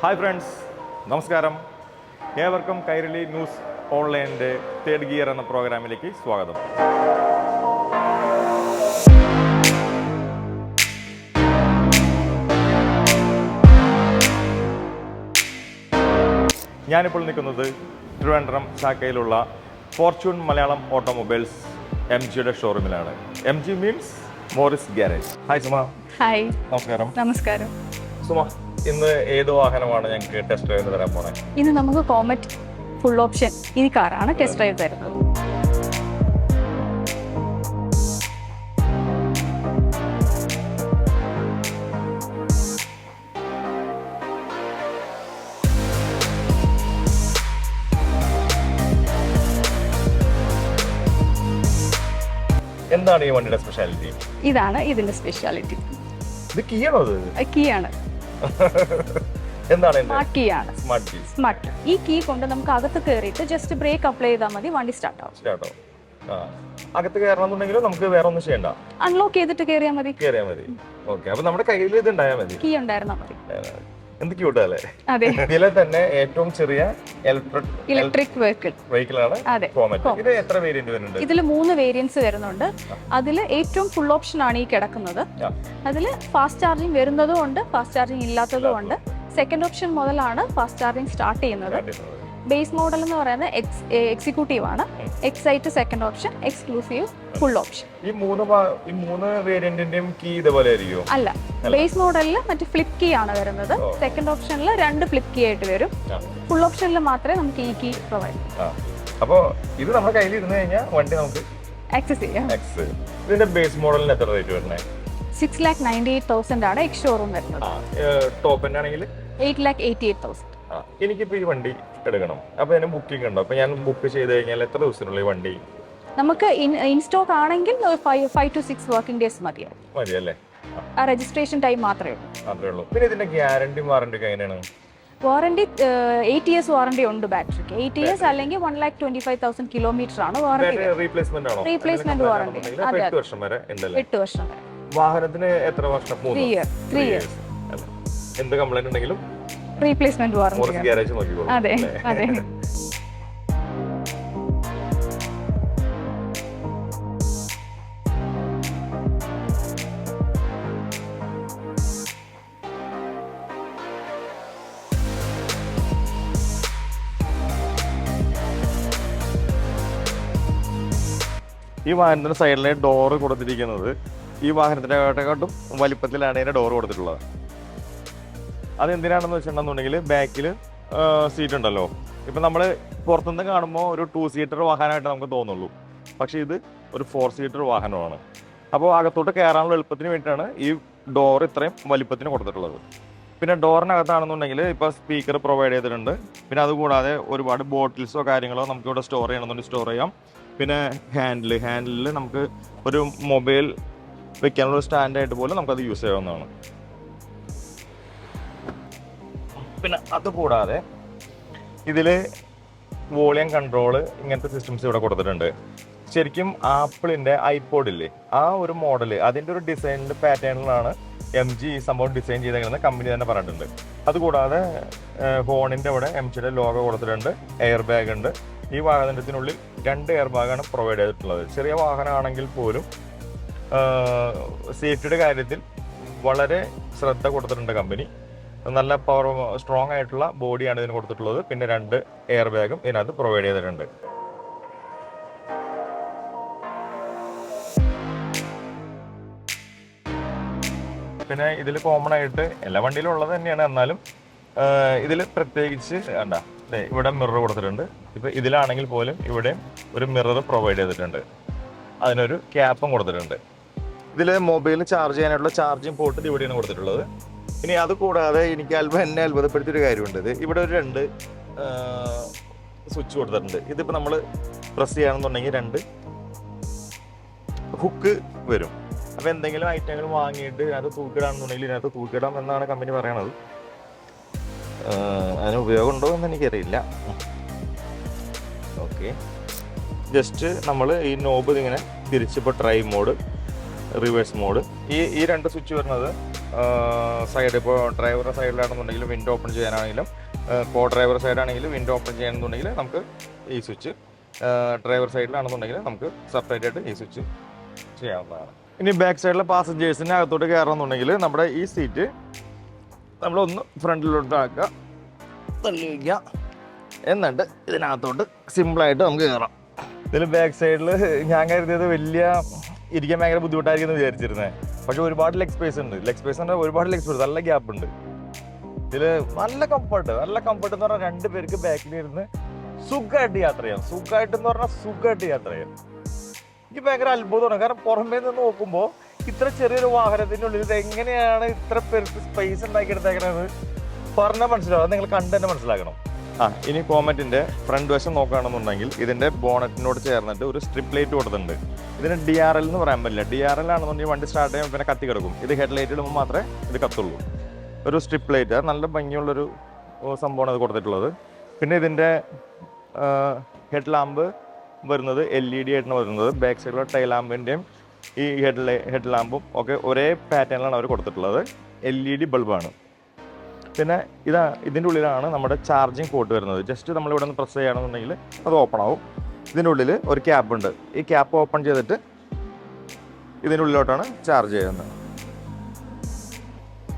Hi friends, നമസ്കാരം. ഏവർക്കും Kairali news ഓൺലൈനിൻ്റെ തേർഡ് ഗിയർ എന്ന പ്രോഗ്രാമിലേക്ക് സ്വാഗതം. ഞാനിപ്പോൾ നിൽക്കുന്നത് ട്രിവാൻഡ്രം ശാഖയിലുള്ള ഫോർച്യൂൺ മലയാളം ഓട്ടോമൊബൈൽസ് MGയുടെ ഷോറൂമിലാണ്. MG means Morris Garage. Hi Suma. Hi. നമസ്കാരം. നമസ്കാരം. സുമ, ഇന്ന് ഏത് വാഹനമാണ് ഞങ്ങൾക്ക് ടെസ്റ്റ് ഡ്രൈവ് തരാൻ പോണേ? ഇന്ന് നമുക്ക് കോമറ്റ് ഫുൾ ഓപ്ഷൻ ഈ കാറാണ് ടെസ്റ്റ് ഡ്രൈവ് തരുന്നത്. എന്താണ് ഈ വണ്ടിയുടെ സ്പെഷ്യാലിറ്റി? ഇതാണ് ഇതിന്റെ സ്പെഷ്യാലിറ്റി. ഇത് കീയാണോ? കീ ആണ്. എന്താണ് സ്മാർട്ട് കീ ആണ്. Smart key. ഈ കീ കൊണ്ട് നമുക്ക് അകത്ത് കയറിയിട്ട് ജസ്റ്റ് ബ്രേക്ക് അപ്ലൈ ചെയ്താൽ മതി, വണ്ടി സ്റ്റാർട്ട് ആവും. അകത്ത് കയറണമെന്നുണ്ടെങ്കിൽ നമുക്ക് വേറെ ഒന്നും ചെയ്യണ്ട, അൺലോക്ക് ചെയ്തിട്ട് കയറിയാൽ മതി. ഓക്കെ. അപ്പൊ നമ്മുടെ കയ്യിൽ ഇത് ഉണ്ടായാൽ മതി, കീ ഉണ്ടായിരുന്നാൽ മതി. എന്ത് ക്യൂട്ടല്ലേ. അതെ. ഇതിലെ തന്നെ ഏറ്റവും ചെറിയ ഇലക്ട്രിക് വെഹിക്കിൾ ആണ് കോമറ്റ്. ഇത് എത്ര വേരിയന്റ് വരുന്നുണ്ട്? ഇതിൽ 3 വേരിയന്റ്സ് വരുന്നുണ്ട്. അതിൽ ഏറ്റവും ഫുൾ ഓപ്ഷൻ ആണ് ഈ കിടക്കുന്നത്. അതിൽ ഫാസ്റ്റ് ചാർജിങ് വരുന്നതും ഉണ്ട്, ഫാസ്റ്റ് ചാർജിങ് ഇല്ലാത്തതും ഉണ്ട്. സെക്കൻഡ് ഓപ്ഷൻ മുതലാണ് ഫാസ്റ്റ് ചാർജിങ് സ്റ്റാർട്ട് ചെയ്യുന്നത്. ബേസ് മോഡൽ എന്ന് പറയുന്നത് എക്സിക്യൂട്ടീവ് ആണ്. Excite second option, exclusive full option. ഈ മൂന്ന് വേരിയന്റിന്റെയും കീ ഇതുപോലെ ആയിരിക്കും? അല്ല, ബേസ് മോഡലിൽ മറ്റേ ഫ്ലിപ്പ് കീ ആണ് വരുന്നത്. സെക്കൻഡ് ഓപ്ഷനിൽ 2 ഫ്ലിപ്പ് കീ ആയിട്ട് വരും. ഫുൾ ഓപ്ഷനിൽ മാത്രമേ നമുക്ക് ഈ കീ പ്രൊവൈഡ് ചെയ്യൂ. അപ്പോൾ ഇത് നമ്മുടെ കയ്യിൽ ഇരുന്ന് കഴിഞ്ഞാൽ വണ്ടി നമുക്ക് ആക്സസ് ചെയ്യാം. ഇതിന്റെ ബേസ് മോഡലിന് എത്ര റേറ്റ് വരുന്നത്? 6,98,000 ആണ് എക്സ് ഷോറൂം വരുന്നത്. ടോപ്പ് എൻഡ് ആണെങ്കിൽ 8,88,000. എനിക്കിപ്പോ ഈ വണ്ടി എടുക്കണം, അപ്പൊ അതിന് ബുക്കിംഗ് ഉണ്ടോ? അപ്പൊ ഞാൻ ബുക്ക് ചെയ്ത് കഴിഞ്ഞാൽ എത്ര ദിവസത്തിനുള്ള ഈ വണ്ടി നമുക്ക് ഇൻ സ്റ്റോക്ക് ആണെങ്കിൽ 5 to 6 വർക്കിംഗ് ഡേയ്സ് മതിയല്ലേ? ആ രജിസ്ട്രേഷൻ ടൈം മാത്രമേ ഉള്ളൂ. പിന്നെ ഇതിന്റെ ഗ്യാരണ്ടി വാറണ്ടി ഒക്കെ എങ്ങനെയാണ്? വാറണ്ടി 8 years വാറണ്ടി ഉണ്ട് ബാറ്ററിക്ക്. 8 years അല്ലെങ്കിൽ 1,25,000 കിലോമീറ്റർ ആണ് വാറണ്ടി. റീപ്ലേസ്മെന്റ് ആണോ? റീപ്ലേസ്മെന്റ് വാറണ്ടി 8 വർഷം വരെ ഉണ്ടല്ലേ? 8 വർഷം വരെ. വാഹനത്തിന് എത്ര വർഷം? 3 years. എന്ത് കംപ്ലൈന്റ് ഉണ്ടെങ്കിലും റീപ്ലേസ്മെന്റ് വാറണ്ടി. ഗ്യാരേജ് നോക്കിക്കോളൂ. അതെ. ഈ വാഹനത്തിന്റെ സൈഡിലെ ഡോറ് കൊടുത്തിരിക്കുന്നത് ഈ വാഹനത്തിനെക്കാട്ടും വലിപ്പത്തിലാണ് ഇതിന്റെ ഡോറ് കൊടുത്തിട്ടുള്ളത്. അതെന്തിനാണെന്ന് വെച്ചിട്ടുണ്ടെന്നുണ്ടെങ്കിൽ ബാക്കിൽ സീറ്റ് ഉണ്ടല്ലോ. ഇപ്പം നമ്മൾ പുറത്തുനിന്ന് കാണുമ്പോൾ ഒരു 2 സീറ്റർ വാഹനമായിട്ട് നമുക്ക് തോന്നുള്ളൂ, പക്ഷേ ഇത് ഒരു 4 സീറ്റർ വാഹനമാണ്. അപ്പോൾ അകത്തോട്ട് കയറാനുള്ള എളുപ്പത്തിന് വേണ്ടിയിട്ടാണ് ഈ ഡോർ ഇത്രയും വലിപ്പത്തിന് കൊടുത്തിട്ടുള്ളത്. പിന്നെ ഡോറിനകത്താണെന്നുണ്ടെങ്കിൽ ഇപ്പോൾ സ്പീക്കർ പ്രൊവൈഡ് ചെയ്തിട്ടുണ്ട്. പിന്നെ അതുകൂടാതെ ഒരുപാട് ബോട്ടിൽസോ കാര്യങ്ങളോ നമുക്കിവിടെ സ്റ്റോർ ചെയ്യണമെന്നുണ്ടെങ്കിൽ സ്റ്റോർ ചെയ്യാം. പിന്നെ ഹാൻഡിലിൽ നമുക്ക് ഒരു മൊബൈൽ വെക്കാനുള്ള സ്റ്റാൻഡായിട്ട് പോലും നമുക്കത് യൂസ് ചെയ്യാവുന്നതാണ്. പിന്നെ അതുകൂടാതെ ഇതിൽ വോളിയം കൺട്രോള് ഇങ്ങനത്തെ സിസ്റ്റംസ് ഇവിടെ കൊടുത്തിട്ടുണ്ട്. ശരിക്കും ആപ്പിളിൻ്റെ ഐപോഡില്ലേ, ആ ഒരു മോഡൽ, അതിൻ്റെ ഒരു ഡിസൈനിൻ്റെ പാറ്റേണിലാണ് MG ഈ സംഭവം ഡിസൈൻ ചെയ്തേക്കുന്നത് കമ്പനി തന്നെ പറഞ്ഞിട്ടുണ്ട്. അതുകൂടാതെ ഫോണിൻ്റെ അവിടെ MGയുടെ ലോഗോ കൊടുത്തിട്ടുണ്ട്. എയർ ബാഗ് ഉണ്ട്. ഈ വാഹനത്തിനുള്ളിൽ 2 എയർ ബാഗാണ് പ്രൊവൈഡ് ചെയ്തിട്ടുള്ളത്. ചെറിയ വാഹനമാണെങ്കിൽ പോലും സേഫ്റ്റിയുടെ കാര്യത്തിൽ വളരെ ശ്രദ്ധ കൊടുത്തിട്ടുണ്ട് കമ്പനി. നല്ല സ്ട്രോങ് ആയിട്ടുള്ള ബോഡിയാണ് ഇതിന് കൊടുത്തിട്ടുള്ളത്. പിന്നെ 2 എയർ ബാഗും ഇതിനകത്ത് പ്രൊവൈഡ് ചെയ്തിട്ടുണ്ട്. പിന്നെ ഇതിൽ കോമൺ ആയിട്ട് എല്ലാ വണ്ടിയിലും ഉള്ളത് തന്നെയാണ്, എന്നാലും ഇതിൽ പ്രത്യേകിച്ച് കണ്ടാ ഇവിടെ മിറർ കൊടുത്തിട്ടുണ്ട്. ഇപ്പം ഇതിലാണെങ്കിൽ പോലും ഇവിടെ ഒരു മിറർ പ്രൊവൈഡ് ചെയ്തിട്ടുണ്ട്. അതിനൊരു ക്യാപ്പും കൊടുത്തിട്ടുണ്ട്. ഇതിൽ മൊബൈൽ ചാർജ് ചെയ്യാനായിട്ടുള്ള ചാർജിങ് പോർട്ട് ഇവിടെയാണ് കൊടുത്തിട്ടുള്ളത്. ഇനി അത് കൂടാതെ എനിക്ക് എന്നെ അത്ഭുതപ്പെടുത്തിയൊരു കാര്യമുണ്ട്. ഇത് ഇവിടെ ഒരു 2 സ്വിച്ച് കൊടുത്തിട്ടുണ്ട്. ഇതിപ്പോൾ നമ്മൾ പ്രസ് ചെയ്യുകയാണെന്നുണ്ടെങ്കിൽ 2 ഹുക്ക് വരും. അപ്പോൾ എന്തെങ്കിലും ഐറ്റങ്ങൾ വാങ്ങിയിട്ട് ഇതിനകത്ത് തൂക്കിടാണെന്നുണ്ടെങ്കിൽ ഇതിനകത്ത് തൂക്കിടാം എന്നാണ് കമ്പനി പറയണത്. അതിന് ഉപയോഗമുണ്ടോ എന്ന് എനിക്കറിയില്ല. ഓക്കെ, ജസ്റ്റ് നമ്മൾ ഈ നോബ് ഇങ്ങനെ തിരിച്ചിപ്പോൾ ഡ്രൈവ് മോഡ്, റിവേഴ്സ് മോഡ്, ഈ 2 സ്വിച്ച് വരുന്നത് സൈഡ് ഇപ്പോൾ ഡ്രൈവറുടെ സൈഡിലാണെന്നുണ്ടെങ്കിൽ വിൻഡോ ഓപ്പൺ ചെയ്യാനാണെങ്കിലും കോ ഡ്രൈവർ സൈഡാണെങ്കിൽ വിൻഡോ ഓപ്പൺ ചെയ്യണമെന്നുണ്ടെങ്കിൽ നമുക്ക് ഈ സ്വിച്ച്, ഡ്രൈവർ സൈഡിലാണെന്നുണ്ടെങ്കിൽ നമുക്ക് സെപ്പറേറ്റ് ആയിട്ട് ഈ സ്വിച്ച് ചെയ്യാവുന്നതാണ്. ഇനി ബാക്ക് സൈഡിലെ പാസഞ്ചേഴ്സിന് അകത്തോട്ട് കയറണമെന്നുണ്ടെങ്കിൽ നമ്മുടെ ഈ സീറ്റ് നമ്മളൊന്ന് ഫ്രണ്ടിലോട്ട് ആക്കുക, തള്ളി വയ്ക്കുക, എന്നിട്ട് ഇതിനകത്തോട്ട് സിമ്പിളായിട്ട് നമുക്ക് കയറാം. ഇതിൽ ബാക്ക് സൈഡിൽ ഞാൻ കരുതിയത് വലിയ ഇരിക്കാൻ ഭയങ്കര ബുദ്ധിമുട്ടായിരിക്കും എന്ന് വിചാരിച്ചിരുന്നത്. പക്ഷെ ഒരുപാട് ലെഗ് സ്പേസ് ഉണ്ട്. ലെഗ് സ്പേസ് പറഞ്ഞാൽ ഒരുപാട് ലെഗ് സ്പേസ്, നല്ല ഗ്യാപ്പ് ഉണ്ട്. ഇതിൽ നല്ല കംഫർട്ട് എന്ന് പറഞ്ഞാൽ 2 പേർക്ക് ബാക്കിലിരുന്ന് സുഖമായിട്ട് യാത്ര ചെയ്യാം. സുഖമായിട്ടെന്ന് പറഞ്ഞാൽ സുഖമായിട്ട് യാത്ര ചെയ്യാം. എനിക്ക് ഭയങ്കര അത്ഭുതമാണ്. കാരണം പുറമേ നിന്ന് നോക്കുമ്പോൾ ഇത്ര ചെറിയൊരു വാഹനത്തിൻ്റെ ഉള്ളിൽ ഇത് എങ്ങനെയാണ് ഇത്ര പേർക്ക് സ്പേസ് ഉണ്ടാക്കിയെടുത്തേക്കണത് പറഞ്ഞാൽ മനസ്സിലാവും. അത് നിങ്ങൾ കണ്ട് തന്നെ മനസ്സിലാക്കണം. ഇനി കോമറ്റിൻ്റെ ഫ്രണ്ട് വശം നോക്കുകയാണെന്നുണ്ടെങ്കിൽ ഇതിൻ്റെ ബോണറ്റിനോട് ചേർന്നിട്ട് ഒരു സ്ട്രിപ്പ് ലൈറ്റ് കൊടുത്തിട്ടുണ്ട്. ഇതിന് DRL എന്ന് പറയാൻ പറ്റില്ല. DRL ആണെന്നുണ്ടെങ്കിൽ വണ്ടി സ്റ്റാർട്ട് ചെയ്യുമ്പോൾ പിന്നെ കത്തി കിടക്കും. ഇത് ഹെഡ് ലൈറ്റ് ഇടുമ്പോൾ മാത്രമേ ഇത് കത്തുള്ളൂ. ഒരു സ്ട്രിപ്പ് ലൈറ്റ്, നല്ല ഭംഗിയുള്ളൊരു സംഭവമാണ് അത് കൊടുത്തിട്ടുള്ളത്. പിന്നെ ഇതിൻ്റെ ഹെഡ് ലാമ്പ് വരുന്നത് LED ആയിട്ടാണ് വരുന്നത്. ബാക്ക് സൈഡിലുള്ള ടൈൽ ലാമ്പിൻ്റെയും ഈ ഹെഡ് ലാമ്പും ഒക്കെ ഒരേ പാറ്റേണിലാണ് അവർ കൊടുത്തിട്ടുള്ളത്. LED ബൾബാണ്. പിന്നെ ഇതിൻ്റെ ഉള്ളിലാണ് നമ്മുടെ ചാർജിങ് പോർട്ട് വരുന്നത്. ജസ്റ്റ് നമ്മളിവിടെ നിന്ന് പ്രസ് ചെയ്യുകയാണെന്നുണ്ടെങ്കിൽ അത് ഓപ്പൺ ആവും. ഇതിൻ്റെ ഉള്ളിൽ ഒരു ക്യാപ്പ് ഉണ്ട്. ഈ ക്യാപ്പ് ഓപ്പൺ ചെയ്തിട്ട് ഇതിൻ്റെ ഉള്ളിലോട്ടാണ് ചാർജ് ചെയ്യുന്നത്.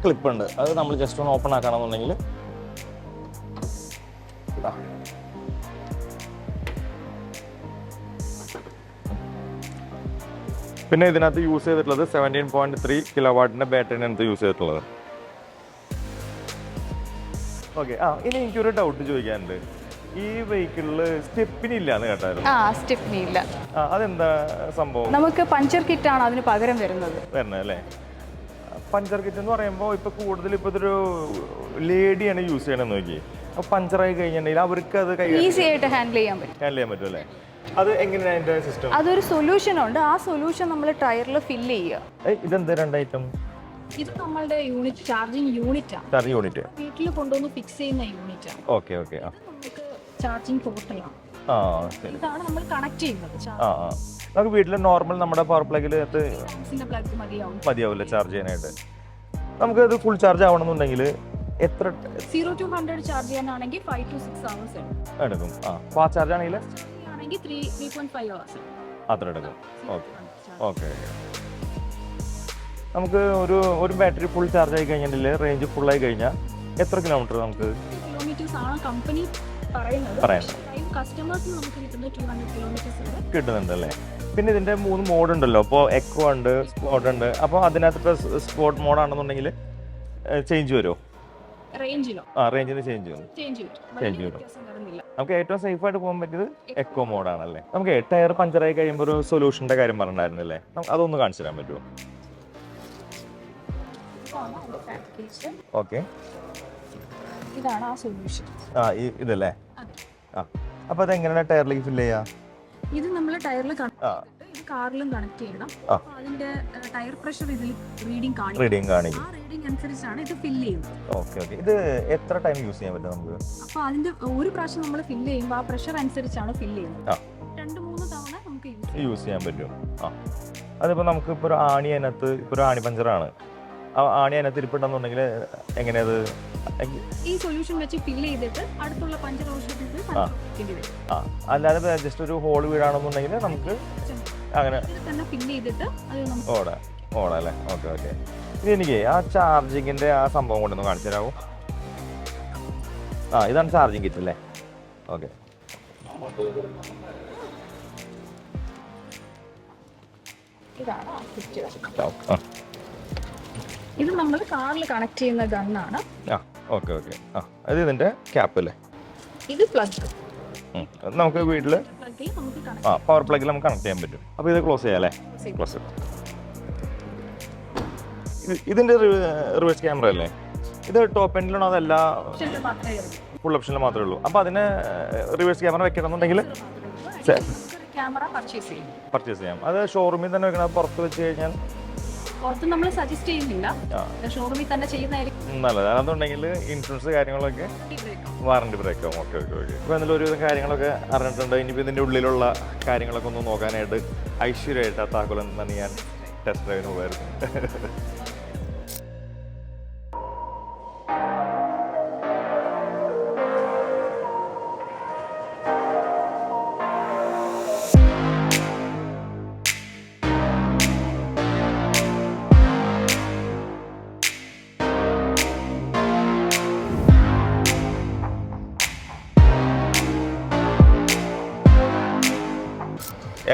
ക്ലിപ്പുണ്ട്, അത് നമ്മൾ ജസ്റ്റ് ഒന്ന് ഓപ്പൺ ആക്കുകയാണെന്നുണ്ടെങ്കിൽ പിന്നെ ഇതിനകത്ത് യൂസ് ചെയ്തിട്ടുള്ളത് 17.3 കിലോവാട്ടിൻ്റെ ബാറ്ററിനകത്ത് യൂസ് ചെയ്തിട്ടുള്ളത്. ഓക്കെ. ഇനി എനിക്കൊരു ഡൗട്ട് ചോദിക്കാനുണ്ട്. ഈ വെഹിക്കിളിൽ സ്റ്റെപ്പിനി ഇല്ലാന്ന് കേട്ടായിരുന്നു. സ്റ്റെപ്പിനി ഇല്ല. അതെന്താ സംഭവം? നമുക്ക് പഞ്ചർ കിറ്റാണ് അതിന് പകരം വരുന്നത് അല്ലേ? പഞ്ചർ കിറ്റ് എന്ന് പറയുമ്പോൾ ഇപ്പൊ കൂടുതൽ ഇപ്പൊ ഇതൊരു ലേഡിയാണ് യൂസ് ചെയ്യണമെന്ന് നോക്കി. അപ്പൊ പഞ്ചറായി കഴിഞ്ഞിട്ടുണ്ടെങ്കിൽ അവർക്ക് അത് ഈസി ആയിട്ട് ഹാൻഡിൽ ചെയ്യാൻ പറ്റും അല്ലേ? അത് എങ്ങനെയാണ് അതിന്റെ സിസ്റ്റം? അതൊരു സൊല്യൂഷൻ ഉണ്ട്. ആ സൊല്യൂഷൻ നമ്മൾ ടയറിൽ ഫില്ല് ചെയ്യുക. ഇതെന്താ 2 ഐറ്റം? ഇത് നമ്മളുടെ യൂണിറ്റ്, ചാർജിങ് യൂണിറ്റ് ആണ്. ചാർജിങ് യൂണിറ്റ് വീട്ടിൽ കൊണ്ടുവന്ന് ഫിക്സ് ചെയ്യുന്ന യൂണിറ്റ് ആണ്. ഓക്കെ. നമുക്ക് ചാർജിങ് പോർട്ടലാണ്. ഇതാണ് നമ്മൾ കണക്ട് ചെയ്യുന്നത്. നമുക്ക് വീട്ടിൽ നോർമൽ നമ്മുടെ പവർ പ്ലഗിൽ പ്ലഗ് മതിയാവില്ല ചാർജ് ചെയ്യാനായിട്ട്. നമുക്ക് ഇത് ഫുൾ ചാർജ് ആവണമെന്നുണ്ടെങ്കിൽ എത്ര? 0 to 100 ചാർജ് ചെയ്യാനാണെങ്കിൽ 5 to 6 hours എടുക്കും. ഫാസ്റ്റ് ചാർജ് ആണെങ്കിൽ 3.5 hours അത്ര എടുക്കും. ഓക്കെ. നമുക്ക് ഒരു ബാറ്ററി ഫുൾ ചാർജ് ആയി കഴിഞ്ഞാൽ റേഞ്ച് ഫുൾ ആയി കഴിഞ്ഞാൽ എത്ര കിലോമീറ്റർ നമുക്ക് കമ്പനി കിട്ടുന്നുണ്ട് അല്ലേ? പിന്നെ ഇതിന്റെ 3 മോഡ് ഉണ്ടല്ലോ. ഇപ്പോൾ എക്കോ ഉണ്ട്, സ്പോട്ട് ഉണ്ട്. അപ്പോൾ അതിനകത്ത് ഇപ്പോൾ സ്പോട്ട് മോഡാണെന്നുണ്ടെങ്കിൽ ചേഞ്ച് വരുമോ? റേഞ്ചിന് ചേഞ്ച് വരും. നമുക്ക് ഏറ്റവും സേഫ് ആയിട്ട് പോകാൻ പറ്റിയത് എക്കോ മോഡാണല്ലേ? നമുക്ക് ടയർ പഞ്ചറായി കഴിയുമ്പോൾ ഒരു സൊല്യൂഷന്റെ കാര്യം പറഞ്ഞിട്ടുണ്ടായിരുന്നില്ലേ? അതൊന്ന് കാണിച്ചു തരാൻ പറ്റുമോ? ഓക്കെ. ഇതാണ് ആ സൊല്യൂഷൻ. ഇതല്ലേ? അപ്പൊ അതെങ്ങനെയാണ് ടയറിലേക്ക് ഫില്ല് ചെയ്യാ? ഇത് നമ്മൾ ടയറിൽ കാറിലും കണക്ട് ചെയ്യണം. അതിന്റെ ടയർ പ്രഷർ ഇതിൽ റീഡിംഗ് കാണിക്കും. ആ റീഡിംഗ് അനുസരിച്ചാണ് ഇത് ഫില്ല് ചെയ്യുന്നത്. ഓക്കെ. ഇത് എത്ര ടൈം യൂസ് ചെയ്യാൻ പറ്റും നമുക്ക്? അപ്പോൾ അതിന്റെ ഒരു പ്രാവശ്യം നമ്മൾ ഫില്ല് ചെയ്യുമ്പോൾ ആ പ്രഷർ അനുസരിച്ചാണ് ഫില്ല് ചെയ്യുന്നത്. 2-3 തവണ നമുക്ക് യൂസ് ചെയ്യാൻ പറ്റും. അതിപ്പോ നമുക്ക് ഇപ്പോൾ ഒരു ആണി അതിനകത്ത് ഇപ്പോൾ ഒരു ആണി പഞ്ചറാണ്. ആ ആണി അതിനകത്ത് ഇരിപ്പുണ്ടെന്നുണ്ടെങ്കിൽ എങ്ങനെയത് ഈ സൊല്യൂഷൻ വെച്ച് ഫില്ല് ചെയ്തിട്ട് അടുത്തുള്ള പഞ്ചർ അല്ലാതെ ജസ്റ്റ് ഒരു ഹോൾ വീഴാണെന്നുണ്ടെങ്കിൽ നമുക്ക് അങ്ങനെ ഫില്ല് ചെയ്തിട്ട് ഓടല്ലേ? ഓക്കെ. ഇത് എനിക്ക് ആ ചാർജിങ്ങിന്റെ ആ സംഭവം കൊണ്ടൊന്ന് കാണിച്ചു തരാമോ? ഇതാണ് ചാർജിങ് കിറ്റ് അല്ലേ? ഓക്കെ. ഇത് നമ്മൾ കാറിൽ കണക്ട് ചെയ്യുന്ന ഗണ്ണാണ്. ഓക്കെ. അത് ഇതിന്റെ ക്യാപ്പ് അല്ലേ? ഇത് പ്ലഗ്. നമുക്ക് വീട്ടില് പവർ പ്ലഗിൽ നമുക്ക് കണക്ട് ചെയ്യാൻ പറ്റും. അപ്പൊ ഇത് ക്ലോസ് ചെയ്യാം അല്ലേ? ക്ലോസ്. ഇതിന്റെ റിവേഴ്സ് ക്യാമറ അല്ലേ? ഇത് ടോപ്പ് എൻഡിലാണോ അതല്ല ഫുൾ ഓപ്ഷനിൽ മാത്രമേ ഉള്ളൂ? അപ്പൊ അതിന് റിവേഴ്സ് ക്യാമറ വെക്കണമെന്നുണ്ടെങ്കിൽ പർച്ചേസ് ചെയ്യാം. അത് ഷോറൂമിൽ തന്നെ വെക്കണം. പുറത്ത് വെച്ച് കഴിഞ്ഞാൽ നമ്മൾ സജസ്റ്റ് ചെയ്യുന്നില്ല, ഷോറൂമിൽ തന്നെ ചെയ്യുന്നതായിരിക്കും നല്ലത്. അതുണ്ടെങ്കിൽ ഇൻഷുറൻസ് കാര്യങ്ങളൊക്കെ വാറണ്ടി ബ്രേക്ക് ആവും. ഓക്കെ. ഇപ്പോൾ എന്തെങ്കിലും ഒരു കാര്യങ്ങളൊക്കെ അറിഞ്ഞിട്ടുണ്ട്. ഇനിയിപ്പോൾ ഇതിൻ്റെ ഉള്ളിലുള്ള കാര്യങ്ങളൊക്കെ ഒന്ന് നോക്കാനായിട്ട് ഐശ്വര്യമായിട്ട് ആ താക്കോൽ തന്നെ ഞാൻ ടെസ്റ്റ് ഡ്രൈവിന് പോകായിരുന്നു.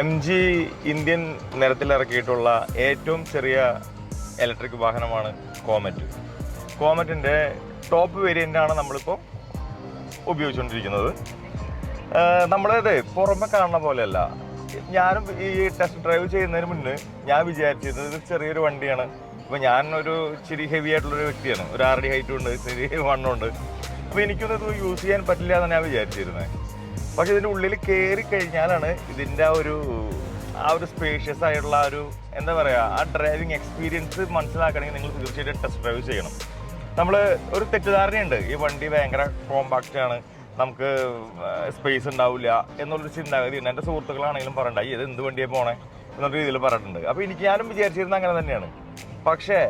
MG ഇന്ത്യൻ നിരത്തിലിറക്കിയിട്ടുള്ള ഏറ്റവും ചെറിയ ഇലക്ട്രിക് വാഹനമാണ് കോമറ്റ്. കോമറ്റിൻ്റെ ടോപ്പ് വേരിയൻ്റാണ് നമ്മളിപ്പോൾ ഉപയോഗിച്ചുകൊണ്ടിരിക്കുന്നത്. നമ്മളത് പുറമെ കാണുന്ന പോലെയല്ല. ഞാനും ഈ ടെസ്റ്റ് ഡ്രൈവ് ചെയ്യുന്നതിന് മുന്നേ ഞാൻ വിചാരിച്ചിരുന്നത് ഇത് ചെറിയൊരു വണ്ടിയാണ്. ഇപ്പോൾ ഞാൻ ഒരു ഇച്ചിരി ഹെവി ആയിട്ടുള്ളൊരു വ്യക്തിയാണ്, ഒരു 6 അടി ഹൈറ്റും ഉണ്ട്, ഇച്ചിരി വണ്ണമുണ്ട്. അപ്പോൾ എനിക്കൊന്നും ഇത് യൂസ് ചെയ്യാൻ പറ്റില്ല എന്നാണ് ഞാൻ വിചാരിച്ചിരുന്നത്. പക്ഷെ ഇതിൻ്റെ ഉള്ളിൽ കയറി കഴിഞ്ഞാലാണ് ഇതിൻ്റെ ആ ഒരു സ്പേഷ്യസ് ആയിട്ടുള്ള ഒരു എന്താ പറയുക, ആ ഡ്രൈവിംഗ് എക്സ്പീരിയൻസ് മനസ്സിലാക്കണമെങ്കിൽ നിങ്ങൾ തീർച്ചയായിട്ടും ടെസ്റ്റ് ഡ്രൈവ് ചെയ്യണം. നമ്മൾ ഒരു തെറ്റിദ്ധാരണയുണ്ട്, ഈ വണ്ടി ഭയങ്കര കോമ്പാക്റ്റ് ആണ്, നമുക്ക് സ്പേസ് ഉണ്ടാവില്ല എന്നുള്ളൊരു ചിന്താഗതി ഉണ്ട്. എൻ്റെ സുഹൃത്തുക്കളാണെങ്കിലും പറയണ്ട, ഇത് എന്ത് വണ്ടിയാണ് പോണേ എന്നുള്ള രീതിയിൽ പറഞ്ഞിട്ടുണ്ട്. അപ്പോൾ ഞാനും വിചാരിച്ചിരുന്നത് അങ്ങനെ തന്നെയാണ്. പക്ഷേ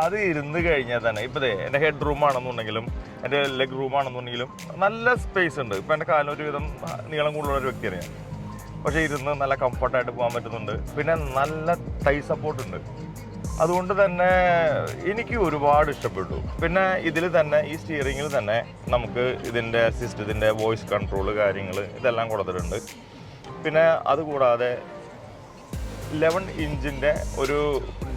അത് ഇരുന്ന് കഴിഞ്ഞാൽ തന്നെ ഇപ്പോൾ എൻ്റെ ഹെഡ് റൂം ആണെന്നുണ്ടെങ്കിലും എൻ്റെ ലെഗ് റൂം ആണെന്നുണ്ടെങ്കിലും നല്ല സ്പേസ് ഉണ്ട്. ഇപ്പോൾ എൻ്റെ കാലിന് ഒരുവിധം നീളം കൂടുതലുള്ളൊരു വ്യക്തിയാണ് ഞാൻ. പക്ഷേ ഇരുന്ന് നല്ല കംഫർട്ടായിട്ട് പോകാൻ പറ്റുന്നുണ്ട്. പിന്നെ നല്ല തൈ സപ്പോർട്ട് ഉണ്ട്. അതുകൊണ്ട് തന്നെ എനിക്ക് ഒരുപാട് ഇഷ്ടപ്പെട്ടു. പിന്നെ ഇതിൽ തന്നെ ഈ സ്റ്റിയറിങ്ങിൽ തന്നെ നമുക്ക് ഇതിൻ്റെ സിസ്റ്റത്തിൻ്റെ വോയിസ് കൺട്രോൾ കാര്യങ്ങൾ ഇതെല്ലാം കൊടുത്തിട്ടുണ്ട്. പിന്നെ അതുകൂടാതെ 11 ഇഞ്ചിൻ്റെ ഒരു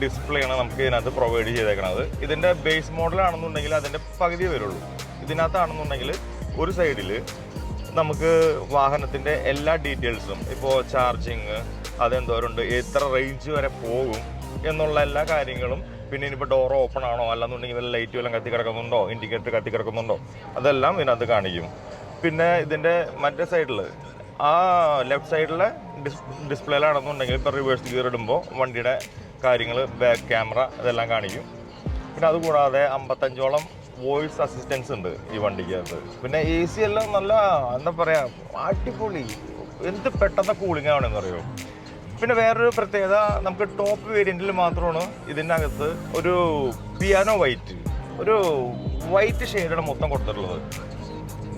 ഡിസ്പ്ലേ ആണ് നമുക്ക് ഇതിനകത്ത് പ്രൊവൈഡ് ചെയ്തേക്കുന്നത്. ഇതിൻ്റെ ബേസ് മോഡലാണെന്നുണ്ടെങ്കിൽ അതിൻ്റെ പകുതി വരുള്ളൂ. ഇതിനകത്താണെന്നുണ്ടെങ്കിൽ ഒരു സൈഡിൽ നമുക്ക് വാഹനത്തിൻ്റെ എല്ലാ ഡീറ്റെയിൽസും, ഇപ്പോൾ ചാർജിങ് അതെന്തോരുണ്ട്, എത്ര റേഞ്ച് വരെ പോകും എന്നുള്ള എല്ലാ കാര്യങ്ങളും, പിന്നെ ഇനിയിപ്പോൾ ഡോർ ഓപ്പൺ ആണോ അല്ലെന്നുണ്ടെങ്കിൽ വല്ല ലൈറ്റ് വല്ലതും കത്തി കിടക്കുന്നുണ്ടോ, ഇൻഡിക്കേറ്റർ കത്തി കിടക്കുന്നുണ്ടോ, അതെല്ലാം ഇതിനകത്ത് കാണിക്കും. പിന്നെ ഇതിൻ്റെ മറ്റേ സൈഡിൽ ആ ലെഫ്റ്റ് സൈഡിലെ ഡിസ്പ്ലേയിലാണെന്നുണ്ടെങ്കിൽ ഇപ്പോൾ റിവേഴ്സ് ഗിയർ ഇടുമ്പോൾ വണ്ടിയുടെ കാര്യങ്ങൾ, ബാക്ക് ക്യാമറ ഇതെല്ലാം കാണിക്കും. പിന്നെ അതുകൂടാതെ 55ഓളം വോയിസ് അസിസ്റ്റൻസ് ഉണ്ട് ഈ വണ്ടിക്കകത്ത്. പിന്നെ AC എല്ലാം നല്ല എന്താ പറയുക, അടിപൊളി, എന്ത് പെട്ടെന്ന് കൂളിംഗ് ആണെന്ന് അറിയോ. പിന്നെ വേറൊരു പ്രത്യേകത, നമുക്ക് ടോപ്പ് വേരിയൻറ്റിൽ മാത്രമാണ് ഇതിൻ്റെ അകത്ത് ഒരു പിയാനോ വൈറ്റ്, ഒരു വൈറ്റ് ഷെയ്ഡാണ് മൊത്തം കൊടുത്തിട്ടുള്ളത്.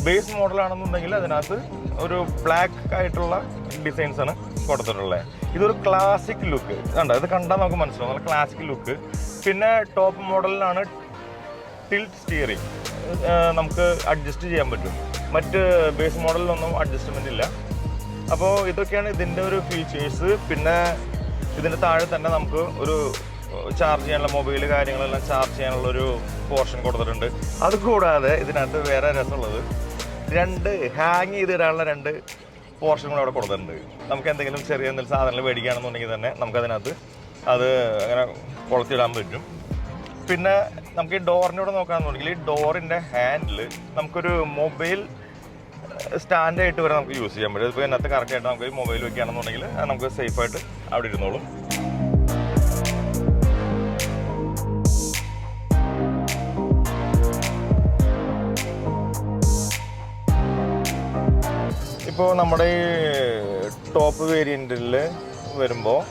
ബേസ് മോഡലാണെന്നുണ്ടെങ്കിൽ അതിനകത്ത് ഒരു ബ്ലാക്ക് ആയിട്ടുള്ള ഡിസൈൻസാണ് കൊടുത്തിട്ടുള്ളത്. ഇതൊരു ക്ലാസിക് ലുക്ക് കണ്ടോ, ഇത് കണ്ടാൽ നമുക്ക് മനസ്സിലാവും, നല്ല ക്ലാസിക് ലുക്ക്. പിന്നെ ടോപ്പ് മോഡലിനാണ് ടിൽറ്റ് സ്റ്റിയറിംഗ്, നമുക്ക് അഡ്ജസ്റ്റ് ചെയ്യാൻ പറ്റും. മറ്റ് ബേസ് മോഡലിലൊന്നും അഡ്ജസ്റ്റ്മെൻ്റ് ഇല്ല. അപ്പോൾ ഇതൊക്കെയാണ് ഇതിൻ്റെ ഒരു ഫീച്ചേഴ്സ്. പിന്നെ ഇതിൻ്റെ താഴെ തന്നെ നമുക്ക് ഒരു ചാർജ് ചെയ്യാനുള്ള മൊബൈൽ കാര്യങ്ങളെല്ലാം ചാർജ് ചെയ്യാനുള്ളൊരു പോർഷൻ കൊടുത്തിട്ടുണ്ട്. അതുകൂടാതെ ഇതിനകത്ത് വേറെ രസമുള്ളത്, 2 ഹാങ് ചെയ്തിടാനുള്ള 2 പോർഷൻ കൂടെ അവിടെ കൊടുത്തിട്ടുണ്ട്. നമുക്ക് എന്തെങ്കിലും ചെറിയ എന്തെങ്കിലും സാധനങ്ങൾ മേടിക്കുകയാണെന്നുണ്ടെങ്കിൽ തന്നെ നമുക്കതിനകത്ത് അത് അങ്ങനെ കൊളുത്തിടാൻ പറ്റും. പിന്നെ നമുക്ക് ഈ ഡോറിനോട് നോക്കുകയാണെന്നുണ്ടെങ്കിൽ ഈ ഡോറിൻ്റെ ഹാൻഡിൽ നമുക്കൊരു മൊബൈൽ സ്റ്റാൻഡായിട്ട് വരെ നമുക്ക് യൂസ് ചെയ്യാൻ പറ്റും. ഇപ്പോൾ ഇതിനകത്ത് കറക്റ്റായിട്ട് നമുക്ക് ഈ മൊബൈൽ വെക്കുകയാണെന്നുണ്ടെങ്കിൽ നമുക്ക് സേഫായിട്ട് അവിടെ ഇരുന്നോളും. ഇപ്പോൾ നമ്മുടെ ഈ ടോപ്പ് വേരിയൻറ്റിൽ വരുമ്പോൾ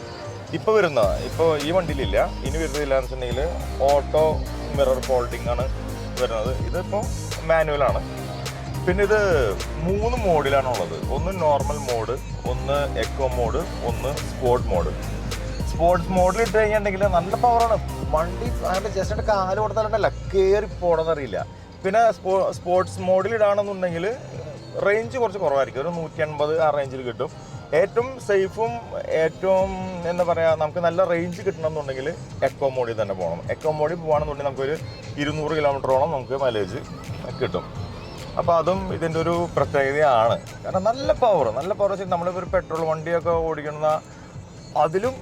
ഇപ്പോൾ ഈ വണ്ടിയിലില്ല, ഇനി വരുന്നില്ല എന്ന് വെച്ചിട്ടുണ്ടെങ്കിൽ ഓട്ടോ മിറർ ഫോൾഡിംഗ് ആണ് വരുന്നത്. ഇതിപ്പോൾ മാനുവലാണ്. പിന്നെ ഇത് 3 മോഡിലാണുള്ളത്. ഒന്ന് നോർമൽ മോഡ്, ഒന്ന് എക്കോ മോഡ്, ഒന്ന് സ്പോർട്സ് മോഡ്. സ്പോർട്സ് മോഡിൽ ഇട്ട് കഴിഞ്ഞിട്ടുണ്ടെങ്കിൽ നല്ല പവറാണ് വണ്ടി. അതിൻ്റെ ജസ്റ്റ് കാല് കൊടുത്താലുണ്ടല്ല കയറി പോകണമെന്നറിയില്ല. പിന്നെ സ്പോർട്സ് മോഡിൽ ഇടാണെന്നുണ്ടെങ്കിൽ റേഞ്ച് കുറച്ച് കുറവായിരിക്കും, ഒരു 180 ആ റേഞ്ചിൽ കിട്ടും. ഏറ്റവും സേഫും ഏറ്റവും എന്താ പറയുക, നമുക്ക് നല്ല റേഞ്ച് കിട്ടണമെന്നുണ്ടെങ്കിൽ എക്കോ മോഡിൽ തന്നെ പോകണം. എക്കോ മോഡിൽ പോകുകയാണെന്നുണ്ടെങ്കിൽ നമുക്കൊരു 200 കിലോമീറ്ററോളം നമുക്ക് മൈലേജ് കിട്ടും. അപ്പോൾ അതും ഇതിൻ്റെ ഒരു പ്രത്യേകതയാണ്. കാരണം നല്ല പവർ വെച്ചാൽ നമ്മളിപ്പോൾ ഒരു പെട്രോൾ വണ്ടിയൊക്കെ ഓടിക്കുന്ന അതിലും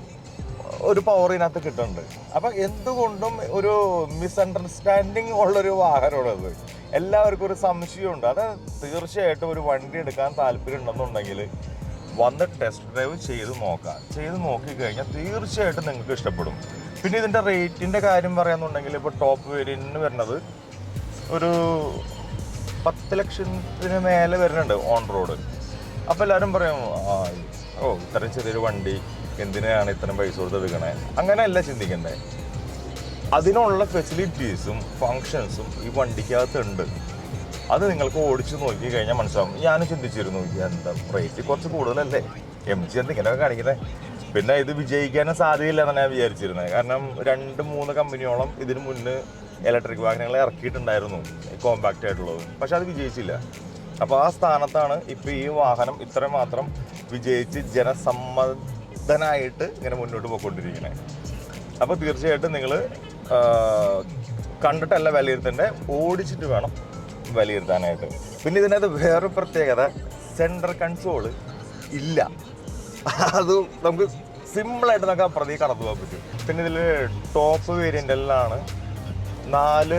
ഒരു പവർ ഇതിനകത്ത് കിട്ടുന്നുണ്ട്. അപ്പം എന്തുകൊണ്ടും ഒരു മിസ്അണ്ടർസ്റ്റാൻഡിങ് ഉള്ളൊരു വാഹനമാണത്. എല്ലാവർക്കും ഒരു സംശയമുണ്ട്. അത് തീർച്ചയായിട്ടും ഒരു വണ്ടി എടുക്കാൻ താല്പര്യം ഉണ്ടെന്നുണ്ടെങ്കിൽ വന്ന് ടെസ്റ്റ് ഡ്രൈവ് ചെയ്ത് നോക്കിക്കഴിഞ്ഞാൽ തീർച്ചയായിട്ടും നിങ്ങൾക്ക് ഇഷ്ടപ്പെടും. പിന്നെ ഇതിൻ്റെ റേറ്റിൻ്റെ കാര്യം പറയാന്നുണ്ടെങ്കിൽ ഇപ്പോൾ ടോപ്പ് വേരിയൻറ്റിന് വരുന്നത് ഒരു 10 ലക്ഷത്തിന് മേലെ വരുന്നുണ്ട് ഓൺ റോഡ്. അപ്പോൾ എല്ലാവരും പറയും, ഇത്രയും ചെറിയൊരു വണ്ടി എന്തിനാണ് ഇത്രയും പൈസ കൊടുത്ത് എടുക്കണേ? അങ്ങനെയല്ല ചിന്തിക്കണ്ടേ. അതിനുള്ള ഫെസിലിറ്റീസും ഫങ്ഷൻസും ഈ വണ്ടിക്കകത്തുണ്ട്. അത് നിങ്ങൾക്ക് ഓടിച്ച് നോക്കി കഴിഞ്ഞാൽ മനസ്സിലാവും. ഞാനും ചിന്തിച്ചിരുന്നു, എന്താ റേറ്റ് കുറച്ച് കൂടുതലല്ലേ, MG എന്തിങ്ങനെയൊക്കെ കാണിക്കുന്നത്. പിന്നെ ഇത് വിജയിക്കാനും സാധ്യതയില്ല എന്നാണ് ഞാൻ വിചാരിച്ചിരുന്നത്. കാരണം 2-3 കമ്പനിയോളം ഇതിന് മുന്നേ ഇലക്ട്രിക് വാഹനങ്ങൾ ഇറക്കിയിട്ടുണ്ടായിരുന്നു കോമ്പാക്റ്റ് ആയിട്ടുള്ളത്. പക്ഷെ അത് വിജയിച്ചില്ല. അപ്പോൾ ആ സ്ഥാനത്താണ് ഇപ്പോൾ ഈ വാഹനം ഇത്രമാത്രം വിജയിച്ച് ജനസമ്മതനായിട്ട് ഇങ്ങനെ മുന്നോട്ട് പോയിക്കൊണ്ടിരിക്കണേ. അപ്പോൾ തീർച്ചയായിട്ടും നിങ്ങൾ കണ്ടിട്ടല്ല വിലയിരുത്തേണ്ടത്, ഓടിച്ചിട്ട് വേണം വിലയിരുത്താനായിട്ട്. പിന്നെ ഇതിനകത്ത് വേറൊരു പ്രത്യേകത, സെൻട്രൽ കൺസോൾ ഇല്ല. അത് നമുക്ക് സിമ്പിളായിട്ട് നമുക്ക് ആ പ്രതി കടന്നു പോകാൻ പറ്റും. പിന്നെ ഇതിൽ ടോപ്പ് വേരിയൻ്റെല്ലാണ് 4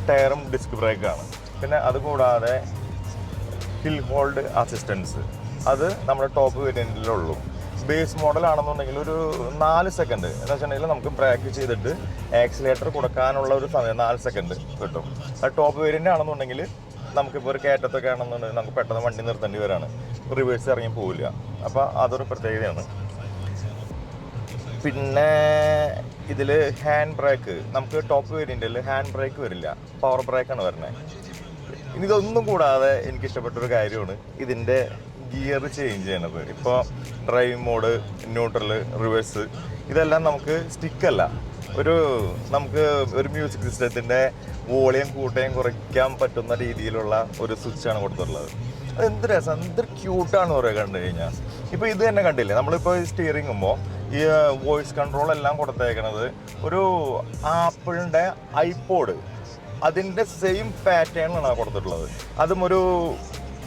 ടയറും ഡിസ്ക് ബ്രേക്കാണ്. പിന്നെ അതുകൂടാതെ ഹിൽ ഹോൾഡ് അസിസ്റ്റൻസ് അത് നമ്മുടെ ടോപ്പ് വേരിയൻറ്റിലുള്ളൂ. ബേസ് മോഡലാണെന്നുണ്ടെങ്കിൽ ഒരു 4 സെക്കൻഡ് എന്ന് വെച്ചിട്ടുണ്ടെങ്കിൽ നമുക്ക് ബ്രേക്ക് ചെയ്തിട്ട് ആക്സിലേറ്റർ കൊടുക്കാനുള്ള ഒരു സമയം 4 സെക്കൻഡ് കിട്ടും. അത് ടോപ്പ് വേരിയൻ്റ് ആണെന്നുണ്ടെങ്കിൽ നമുക്കിപ്പോൾ ഒരു കയറ്റത്തൊക്കെ ആണെന്നുണ്ടെങ്കിൽ നമുക്ക് പെട്ടെന്ന് വണ്ടി നിർത്തേണ്ടി വരാണ്, റിവേഴ്സ് ഇറങ്ങി പോവില്ല. അപ്പോൾ അതൊരു പ്രത്യേകതയാണ്. പിന്നെ ഇതിൽ ഹാൻഡ് ബ്രേക്ക്, നമുക്ക് ടോപ്പ് വേരിയൻറ്റിൽ ഹാൻഡ് ബ്രേക്ക് വരില്ല, പവർ ബ്രേക്കാണ് വരുന്നത്. ഇനി ഇതൊന്നും കൂടാതെ എനിക്കിഷ്ടപ്പെട്ടൊരു കാര്യമാണ് ഇതിൻ്റെ ഗിയർ ചേഞ്ച് ചെയ്യണത്. ഇപ്പോൾ ഡ്രൈവ് മോഡ്, ന്യൂട്രൽ, റിവേഴ്സ് ഇതെല്ലാം നമുക്ക് സ്റ്റിക്കല്ല, നമുക്ക് ഒരു മ്യൂസിക് സിസ്റ്റത്തിൻ്റെ വോളിയം കൂട്ടുകയും കുറയ്ക്കാൻ പറ്റുന്ന രീതിയിലുള്ള ഒരു സ്വിച്ചാണ് കൊടുത്തിട്ടുള്ളത്. അത് എന്ത് രസം, എന്ത് ക്യൂട്ടാണെന്ന് പറയുക കണ്ടു കഴിഞ്ഞാൽ. ഇപ്പോൾ ഇത് തന്നെ കണ്ടില്ലേ, നമ്മളിപ്പോൾ സ്റ്റിയറിങ്ങുമ്പോൾ ഈ വോയിസ് കൺട്രോൾ എല്ലാം കൊടുത്തേക്കണത് ഒരു ആപ്പിളിൻ്റെ ഐപോഡ് അതിൻ്റെ സെയിം പാറ്റേണിലാണ് കൊടുത്തിട്ടുള്ളത്. അതും ഒരു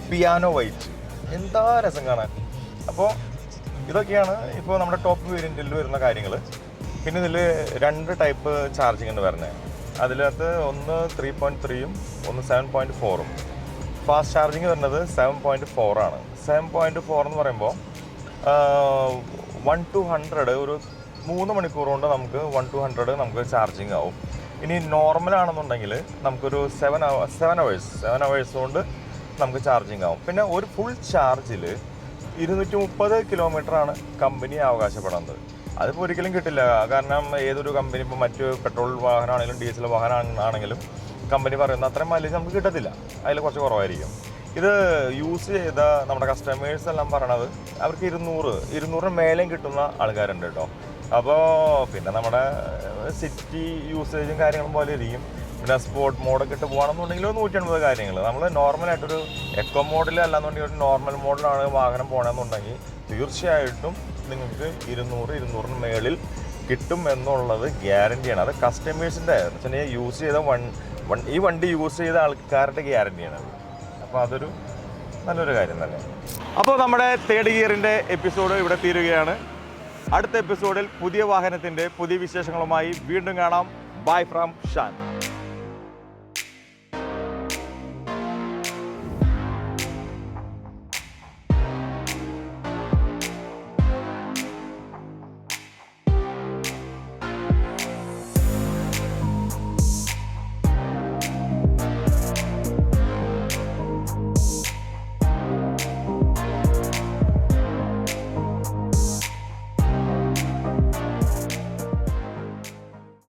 പിയാനോ വൈറ്റ്, എന്താ രസം കാണാൻ. അപ്പോൾ ഇതൊക്കെയാണ് ഇപ്പോൾ നമ്മുടെ ടോപ്പ് വേരിയൻറ്റിൽ വരുന്ന കാര്യങ്ങൾ. പിന്നെ ഇതിൽ 2 ടൈപ്പ് ചാർജിങ് ഉണ്ട് വരുന്നത്. അതിനകത്ത് ഒന്ന് 3.3ഉം ഒന്ന് 7.4ഉം. ഫാസ്റ്റ് ചാർജിങ് വരുന്നത് 7.4 ആണ്. 7.4 എന്ന് പറയുമ്പോൾ 1 to 100 ഒരു 3 മണിക്കൂർ കൊണ്ട് നമുക്ക് 1 to 100 നമുക്ക് ചാർജിങ് ആവും. ഇനി നോർമൽ ആണെന്നുണ്ടെങ്കിൽ നമുക്കൊരു 7 hours കൊണ്ട് നമുക്ക് ചാർജിങ് ആവും. പിന്നെ ഒരു ഫുൾ ചാർജിൽ 230 കിലോമീറ്ററാണ് കമ്പനി അവകാശപ്പെടുന്നത്. അതിപ്പോൾ ഒരിക്കലും കിട്ടില്ല. കാരണം ഏതൊരു കമ്പനി, ഇപ്പോൾ മറ്റ് പെട്രോൾ വാഹനമാണെങ്കിലും ഡീസൽ വാഹനമാണെങ്കിലും കമ്പനി പറയുന്ന അത്രയും മൈലേജ് നമുക്ക് കിട്ടത്തില്ല, അതിൽ കുറച്ച് കുറവായിരിക്കും. ഇത് യൂസ് ചെയ്ത നമ്മുടെ കസ്റ്റമേഴ്സ് എല്ലാം പറയണത് അവർക്ക് 200 മേലെയും കിട്ടുന്ന ആൾക്കാരുണ്ട് കേട്ടോ. അപ്പോൾ പിന്നെ നമ്മുടെ സിറ്റി യൂസേജും കാര്യങ്ങളും പോലെ ഇരിക്കും. പിന്നെ സ്പോർട്ട് മോഡൊക്കെ ഇട്ട് പോകണമെന്നുണ്ടെങ്കിൽ 180 കാര്യങ്ങൾ. നമ്മൾ നോർമലായിട്ടൊരു എക്കോ മോഡൽ അല്ലാന്നുണ്ടെങ്കിൽ ഒരു നോർമൽ മോഡലാണ് വാഹനം പോകണമെന്നുണ്ടെങ്കിൽ തീർച്ചയായിട്ടും നിങ്ങൾക്ക് 200 മേളിൽ കിട്ടും എന്നുള്ളത് ഗ്യാരണ്ടിയാണ്. അത് കസ്റ്റമേഴ്സിൻ്റെ യൂസ് ചെയ്ത ഈ വണ്ടി യൂസ് ചെയ്ത ആൾക്കാരുടെ ഗ്യാരണ്ടിയാണ് അത്. അപ്പോൾ അതൊരു നല്ലൊരു കാര്യം തന്നെ. അപ്പോൾ നമ്മുടെ തേർഡ് ഗിയറിൻ്റെ എപ്പിസോഡ് ഇവിടെ തീരുകയാണ്. അടുത്ത എപ്പിസോഡിൽ പുതിയ വാഹനത്തിൻ്റെ പുതിയ വിശേഷങ്ങളുമായി വീണ്ടും കാണാം. Bye from Shaan.